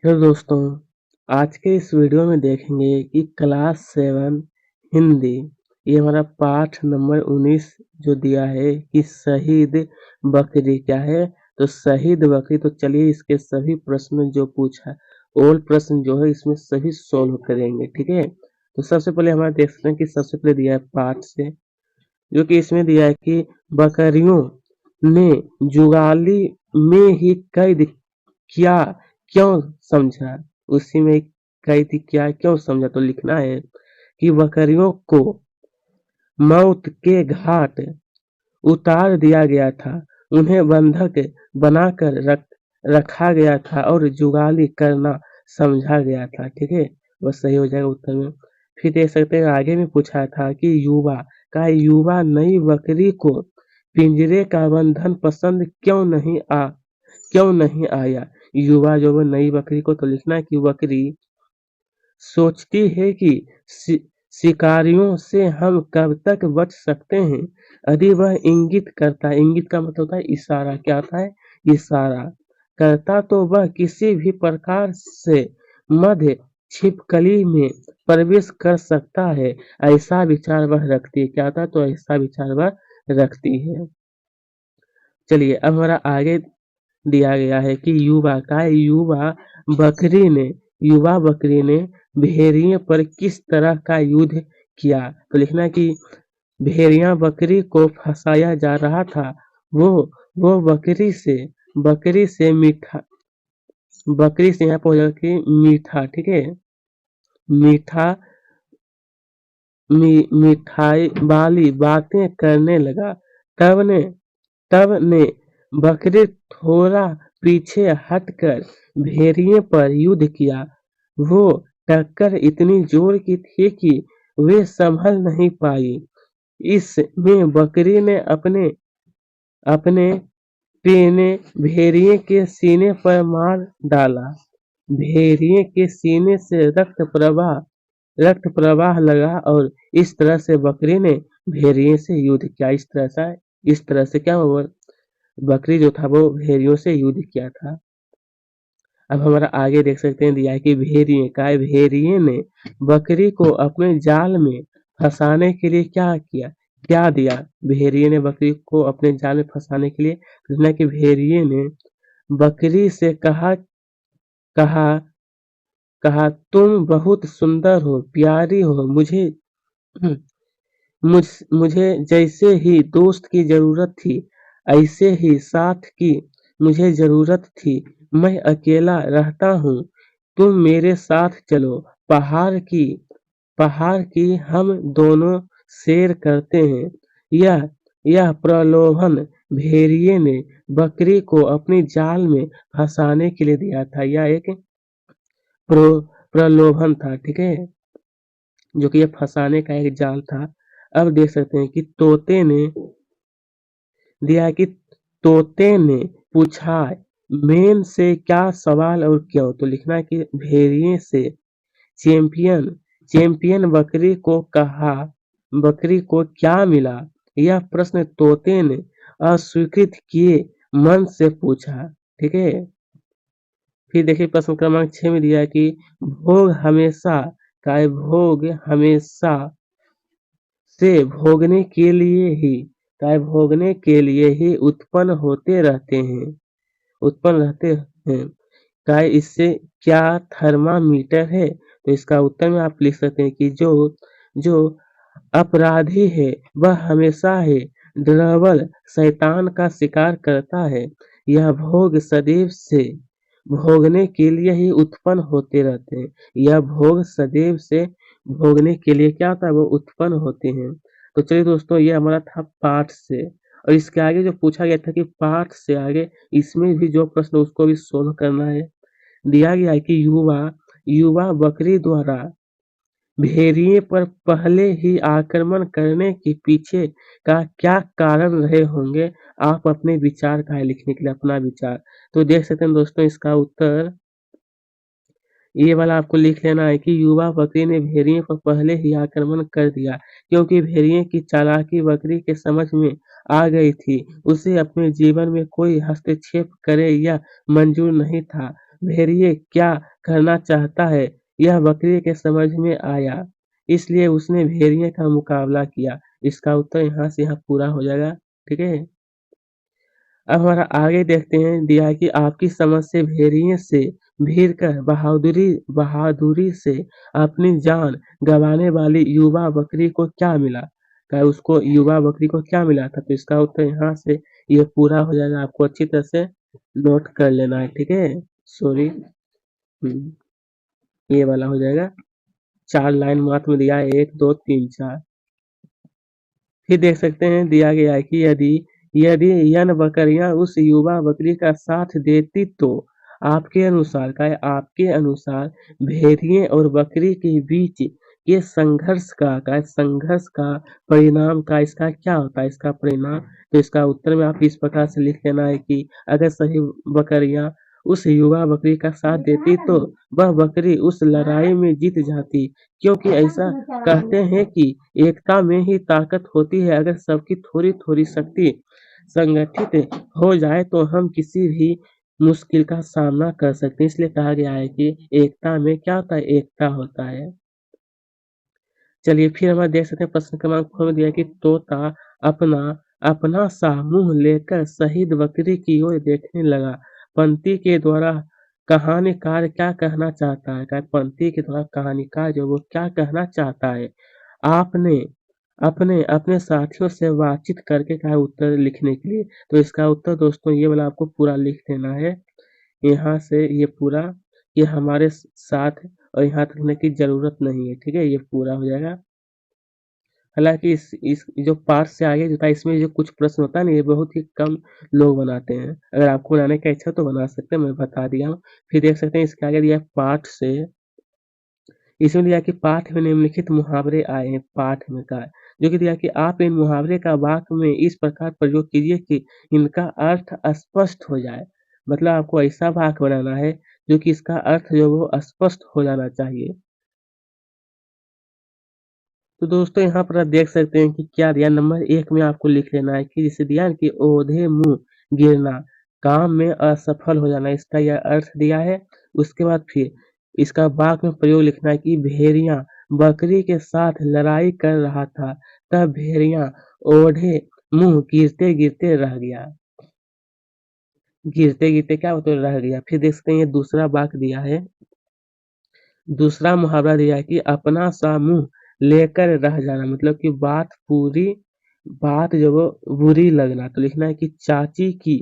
Hello दोस्तों, आज के इस वीडियो में देखेंगे कि क्लास 7 हिंदी ये हमारा पाठ नंबर 19 जो दिया है कि शहीद बकरी क्या है। तो शहीद बकरी, तो चलिए इसके सभी प्रश्न जो पूछा ओल्ड प्रश्न जो है इसमें सभी सोल्व करेंगे। ठीक है, तो सबसे पहले हमारा देख सकते हैं कि सबसे पहले दिया है पाठ से, जो कि इसमें दिया है कि बकरियों ने जुगाली में ही कैद किया क्यों समझा। उसी में कैद किया क्यों समझा, तो लिखना है कि बकरियों को मौत के घाट उतार दिया गया था, उन्हें बंधक बनाकर रखा गया था और जुगाली करना समझा गया था। ठीक है, वह सही हो जाएगा उत्तर में। फिर देख सकते हैं आगे में पूछा था कि युवा नई बकरी को पिंजरे का बंधन पसंद क्यों नहीं आया। युवा जो है नई बकरी को, तो लिखना है कि बकरी सोचती है कि शिकारियों से हम कब तक बच सकते हैं। यदि वह इंगित करता है, इंगित का मतलब होता है इशारा, क्या होता है इशारा करता, तो वह किसी भी प्रकार से मध्य छिपकली में प्रवेश कर सकता है। ऐसा विचार वह रखती है, क्या था, तो ऐसा विचार वह रखती है। चलिए अब हमारा आगे दिया गया है कि युवा बकरी ने भेड़िए पर किस तरह का युद्ध किया। तो लिखना है कि भेड़िया बकरी को फंसाया जा रहा था, वो वो बकरी से मीठा बकरी से यहाँ पर हो जाएगा कि मीठा। ठीक है, मीठा मिठाई वाली बातें करने लगा। तब ने तब ने बकरी थोड़ा पीछे हटकर भेड़िए पर युद्ध किया। वो टक्कर इतनी जोर की थी कि वे संभल नहीं पाई। इसमें बकरी ने अपने अपने पेने भेड़िए के सीने पर मार डाला। भेड़िए के सीने से रक्त प्रवाह लगा और इस तरह से बकरी ने भेड़िए से युद्ध किया। इस तरह से क्या हुआ, बकरी जो था वो भेड़ियों से युद्ध किया था। अब हमारा आगे देख सकते हैं दिया है कि भेड़िए ने बकरी को अपने जाल में फंसाने के लिए क्या दिया। भेड़िए ने बकरी को अपने जाल में फंसाने के लिए कहना कि भेड़िए ने बकरी से कहा कहा तुम बहुत सुंदर हो, प्यारी हो, मुझ मुझे जैसे ही दोस्त की जरूरत थी, ऐसे ही साथ की मुझे जरूरत थी। मैं अकेला रहता हूँ, तुम मेरे साथ चलो। पहाड़ की हम दोनों सैर करते हैं। यह प्रलोभन भेड़िए ने बकरी को अपनी जाल में फंसाने के लिए दिया था। यह एक प्रलोभन था। ठीक है, जो कि ये फंसाने का एक जाल था। अब देख सकते हैं कि तोते ने पूछा मेन से क्या सवाल और क्यों। तो लिखना है कि भेड़िए से चैंपियन चैंपियन बकरी को क्या मिला। यह प्रश्न तोते ने अस्वीकृत किए मन से पूछा। ठीक है, फिर देखिए प्रश्न क्रमांक 6 में दिया है कि भोग हमेशा से भोगने के लिए ही उत्पन्न रहते हैं। इससे क्या थर्मामीटर है। तो इसका उत्तर में आप लिख सकते हैं कि जो अपराधी है वह हमेशा ही डरावल शैतान का शिकार करता है। यह भोग सदैव से भोगने के लिए ही उत्पन्न होते रहते हैं। यह भोग सदैव से भोगने के लिए क्या होता है, वो उत्पन्न होते हैं। तो चलिए दोस्तों, ये हमारा था पाठ से, और इसके आगे जो पूछा गया था कि पाठ से आगे इसमें भी जो प्रश्न उसको भी सोल्व करना है। दिया गया है कि युवा बकरी द्वारा भेड़िए पर पहले ही आक्रमण करने के पीछे का क्या कारण रहे होंगे। आप अपने विचार का है लिखने के लिए अपना विचार। तो देख सकते हैं दोस्तों, इसका उत्तर ये वाला आपको लिख लेना है कि युवा बकरी ने भेड़िए पर पहले ही आक्रमण कर दिया, क्योंकि भेड़िए की चालाकी बकरी के समझ में आ गई थी। उसे अपने जीवन में कोई हस्तक्षेप करे यह मंजूर नहीं था। भेड़िए क्या करना चाहता है यह बकरी के समझ में आया, इसलिए उसने भेड़िए का मुकाबला किया। इसका उत्तर यहाँ से यहाँ पूरा हो जाएगा। ठीक है। अब हमारा आगे देखते हैं, दिया है कि आपकी समझ से भेड़िए से भीड़ कर बहादुरी बहादुरी से अपनी जान गंवाने वाली युवा बकरी को क्या मिला? क्या उसको युवा बकरी को क्या मिला था? तो इसका उत्तर यहाँ से ये पूरा हो जाएगा। आपको अच्छी तरह से नोट कर लेना है। ठीक है। सॉरी। ये वाला हो जाएगा। 4 लाइन मात्र में दिया है, 1 2 3 4। फिर देख सकते हैं, दिया गया है कि यदि यदि यन बकरियां उस युवा बकरी का साथ देती तो आपके अनुसार भेड़िए और बकरी के बीच ये संघर्ष का परिणाम का इसका क्या होता है? इसका परिणाम, तो इसका उत्तर में आप इस प्रकार से लिख लेना है कि अगर सही बकरियां उस युवा बकरी का साथ देती तो वह बकरी उस लड़ाई में जीत जाती, क्योंकि ऐसा कहते हैं कि एकता में ही ताकत होती है। अगर सबकी थोड़ी थोड़ी शक्ति संगठित हो जाए तो हम किसी भी मुश्किल का सामना कर सकते हैं। इसलिए कहा गया है कि एकता में क्या होता है? एकता होता है। चलिए फिर हमारे देख सकते हैं, प्रश्न क्रमांक 4 में दिया है कि तोता अपना अपना सा मुंह लेकर शहीद बकरी की ओर देखने लगा। पंक्ति के द्वारा कहानीकार क्या कहना चाहता है? पंक्ति के द्वारा कहानीकार जो वो क्या कहना चाहता है? आपने अपने अपने साथियों से बातचीत करके कहा उत्तर लिखने के लिए। तो इसका उत्तर दोस्तों ये वाला आपको पूरा लिख देना है। यहाँ से ये पूरा, ये हमारे साथ और यहाँ तक लिखने की जरूरत नहीं है। ठीक है। ये पूरा हो जाएगा। हालांकि इस जो पार्ट से आगे जो था, इसमें जो कुछ प्रश्न होता है ना, ये बहुत ही कम लोग बनाते हैं। अगर आपको बनाने का इच्छा हो तो बना सकते हैं, मैं बता दिया हूँ। फिर देख सकते हैं इसके आगे दिया पाठ से, इसमें दिया कि पाठ में निम्नलिखित मुहावरे आए हैं। पाठ में का जो कि दिया कि आप इन मुहावरे का वाक्य में इस प्रकार प्रयोग कीजिए कि इनका अर्थ स्पष्ट हो जाए। मतलब आपको ऐसा वाक्य बनाना है जो कि इसका अर्थ जो वो स्पष्ट हो जाना चाहिए। तो दोस्तों यहाँ पर आप देख सकते हैं कि क्या दिया, नंबर 1 में आपको लिख लेना है कि जिसे दिया है कि ओढ़े मुंह गिरना, काम में असफल हो जाना, इसका यह अर्थ दिया है। उसके बाद फिर इसका वाक्य में प्रयोग लिखना है कि भेड़िया बकरी के साथ लड़ाई कर रहा था, तब भेड़िया ओढ़े मुंह गिरते गिरते रह गया। गिरते गिरते क्या होता है? रह गया। फिर देख सकते हैं ये दूसरा वाक्य दिया है, दूसरा मुहावरा दिया है कि अपना सा मुंह लेकर रह जाना, मतलब कि बात जो वो बुरी लगना। तो लिखना है कि चाची की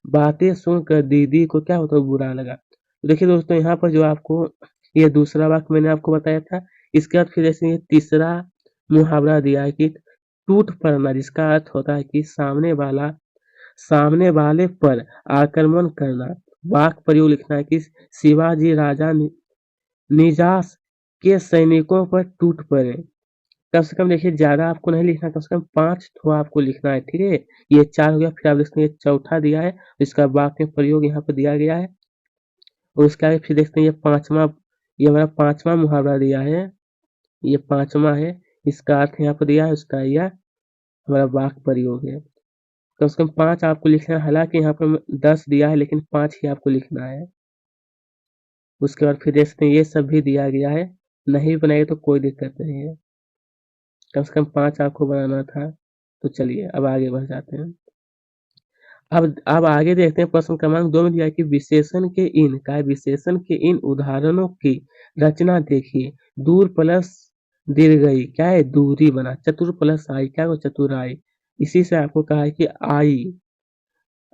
बातें सुनकर दीदी को क्या होता है? बुरा लगा। तो देखिए दोस्तों, यहाँ पर जो आपको ये दूसरा वाक्य मैंने आपको बताया था। इसके बाद फिर जैसे ये तीसरा मुहावरा दिया है कि टूट पड़ना, जिसका अर्थ होता है कि सामने वाले पर आक्रमण करना। वाक्य प्रयोग लिखना है कि शिवाजी राजा निजास के सैनिकों पर टूट पड़े। कम से कम देखिए, ज़्यादा आपको नहीं लिखना, कम से कम 5 ठो आपको लिखना है। ठीक है। ये 4 हो गया। फिर आप देखते हैं ये चौथा दिया है, इसका वाक्य में प्रयोग यहाँ पर दिया गया है। और उसके आगे फिर देखते हैं ये हमारा 5वां मुहावरा दिया है। ये 5वां है, इसका अर्थ यहाँ पर दिया है, उसका यह हमारा वाक्य प्रयोग है। कम से कम 5 आपको लिखना है। हालाँकि यहाँ पर 10 दिया है, लेकिन 5 ही आपको लिखना है। उसके बाद फिर देखते हैं ये सब भी दिया गया है। नहीं बनाइए तो कोई दिक्कत नहीं है। कम से कम 5 आपको बनाना था। तो चलिए अब आगे बढ़ जाते हैं। अब आगे देखते हैं, प्रश्न क्रमांक 2 में दिया है कि विशेषण के इन उदाहरणों की रचना देखिए। दूर प्लस दीर्घई क्या है? दूरी बना। चतुर प्लस आई क्या हो? चतुराई। इसी से आपको कहा है कि आई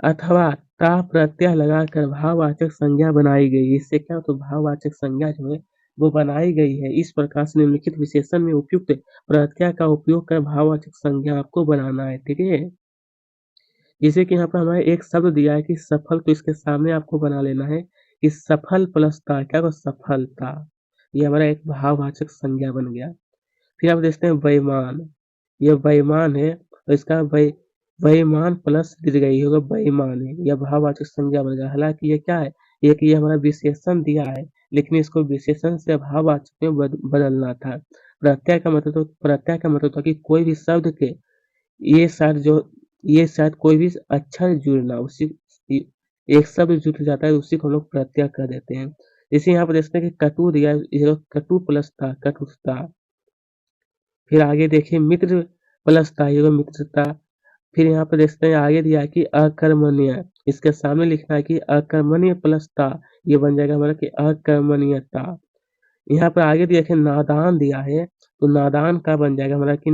अथवा ता प्रत्यय लगाकर भाववाचक संज्ञा बनाई गई। इससे क्या हो? तो भाववाचक संज्ञा जो है वो बनाई गई है। इस प्रकार से निम्नलिखित विशेषण में उपयुक्त प्रत्यय का उपयोग कर भाववाचक संज्ञा आपको बनाना है। ठीक है। जैसे कि यहाँ पर हमारे एक शब्द दिया है कि सफल, तो इसके सामने आपको बना लेना है कि सफल प्लस ता क्या होगा? सफलता। ये हमारा एक भाववाचक संज्ञा बन गया। फिर आप देखते हैं बेईमान। यह बेईमान है, तो इसका बेईमान प्लस दीर्घई होगा, बेईमान है। यह भाववाचक संज्ञा बन गया। हालांकि ये क्या है? ये हमारा विशेषण दिया है, लेकिन इसको विशेषण से भाववाचक में बदलना था। प्रत्यय का मतलब था कि कोई भी शब्द के ये शायद जो ये शायद कोई भी अक्षर जुड़ना, उसी एक शब्द जुट जाता है उसी को हम लोग प्रत्यय कह देते हैं। जैसे यहाँ पर देखते हैं कि कटु दिया है, ये कटु प्लस था, कटुता। फिर आगे देखिए मित्र प्लस था, ये मित्रता। फिर यहाँ पे देखते हैं आगे दिया है कि अकर्मण्य, इसके सामने लिखना है कि अकर्मण्य प्लस ता, ये बन जाएगा हमारा कि अकर्मण्यता। यहाँ पर आगे देखिए नादान दिया है, तो नादान का बन जाएगा हमारा कि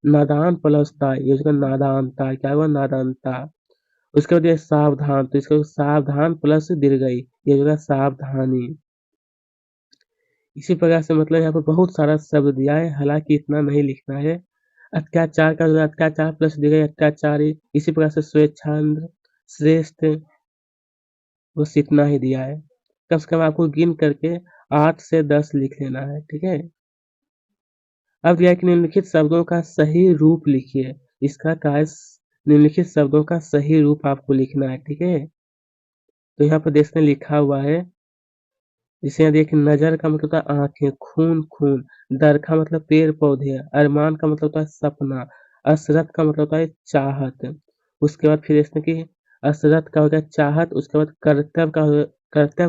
नादान प्लस ता, ये उसका नादानता, क्या हुआ नादानता। उसके बाद ये सावधान, तो इसका सावधान प्लस दीर्घई, ये होगा सावधानी। इसी प्रकार से मतलब यहाँ पर बहुत सारा शब्द दिया है, हालांकि इतना नहीं लिखना है। अत्याचार का जो है अत्याचार प्लस दीर्घई अत्याचारी, इसी प्रकार से स्वेच्छांध्र, श्रेष्ठ, बस इतना ही दिया है। कम से कम आपको गिन करके 8 से 10 लिख लेना है, ठीक है। अब दिया है कि निम्नलिखित शब्दों का सही रूप लिखिए। इसका कार्य निम्नलिखित शब्दों का सही रूप आपको लिखना है, ठीक है। तो यहाँ पर देखते हैं लिखा हुआ है, जैसे यहाँ देखिए नजर का मतलब होता है आंखें, खून खून, दर का मतलब पेड़ पौधे, अरमान का मतलब होता है सपना, असरत का मतलब होता है चाहत। उसके बाद फिर इसमें कि असरत का हो गया चाहत, उसके बाद कर्तव्य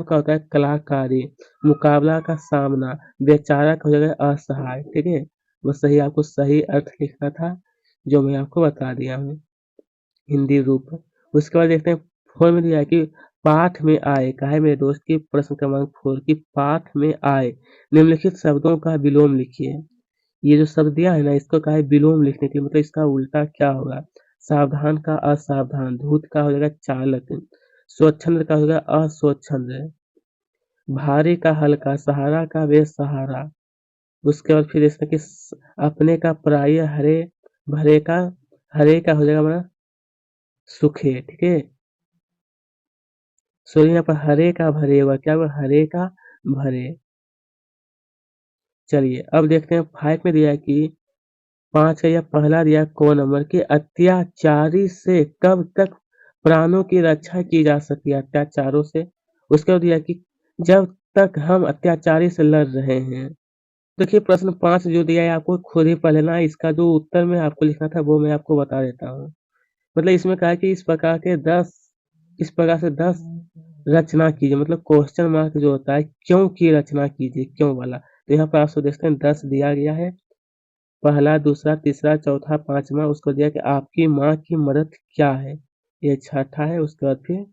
का होता है कलाकारी, मुकाबला का सामना, बेचारा का हो जाएगा असहाय, ठीक है। बस सही आपको सही अर्थ लिखना था, जो मैं आपको बता दिया हूँ हिंदी रूप। उसके बाद देखते हैं 4 में दिया है कि पाठ में आए, कहा है मेरे दोस्त की प्रश्न क्रमांक 4 की पाठ में आए निम्नलिखित शब्दों का विलोम लिखिए। ये जो शब्द दिया है ना, इसको कहा है विलोम लिखने के लिए, मतलब इसका उल्टा क्या होगा। सावधान का असावधान, धूत का हो जाएगा चालक, स्वच्छंद का हो जाएगा अस्वच्छंद, भारी का हल्का, सहारा का बेसहारा। उसके बाद फिर इसमें कि अपने का पराया, हरे भरे का, हरे का हो जाएगा हमारा सुखे, ठीक है। सो यहाँ पर हरे का भरे हुआ, क्या हुआ हरे का भरे। चलिए अब देखते हैं 5 में दिया है कि 5 का यह पहला दिया को नंबर कि अत्याचारी से कब तक प्राणों की रक्षा की जा सकती है, अत्याचारों से। उसके बाद दिया कि जब तक हम अत्याचारी से लड़ रहे हैं। देखिए प्रश्न 5 जो दिया है आपको खुद ही पढ़ लेना है, इसका जो उत्तर में आपको लिखना था वो मैं आपको बता देता हूँ। मतलब इसमें कहा है कि इस प्रकार से 10 रचना कीजिए, मतलब क्वेश्चन मार्क जो होता है क्यों की रचना कीजिए, क्यों वाला। तो यहाँ पर आप सब देखते हैं 10 दिया गया है, पहला दूसरा तीसरा चौथा पांचवा। उसको दिया कि आपकी माँ की मदद क्या है, ये छठा है। उसके बाद फिर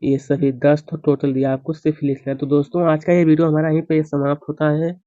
ये सभी 10 तो टोटल दिया, आपको सिर्फ लिखना है। तो दोस्तों आज का ये वीडियो हमारा यहीं पे समाप्त होता है।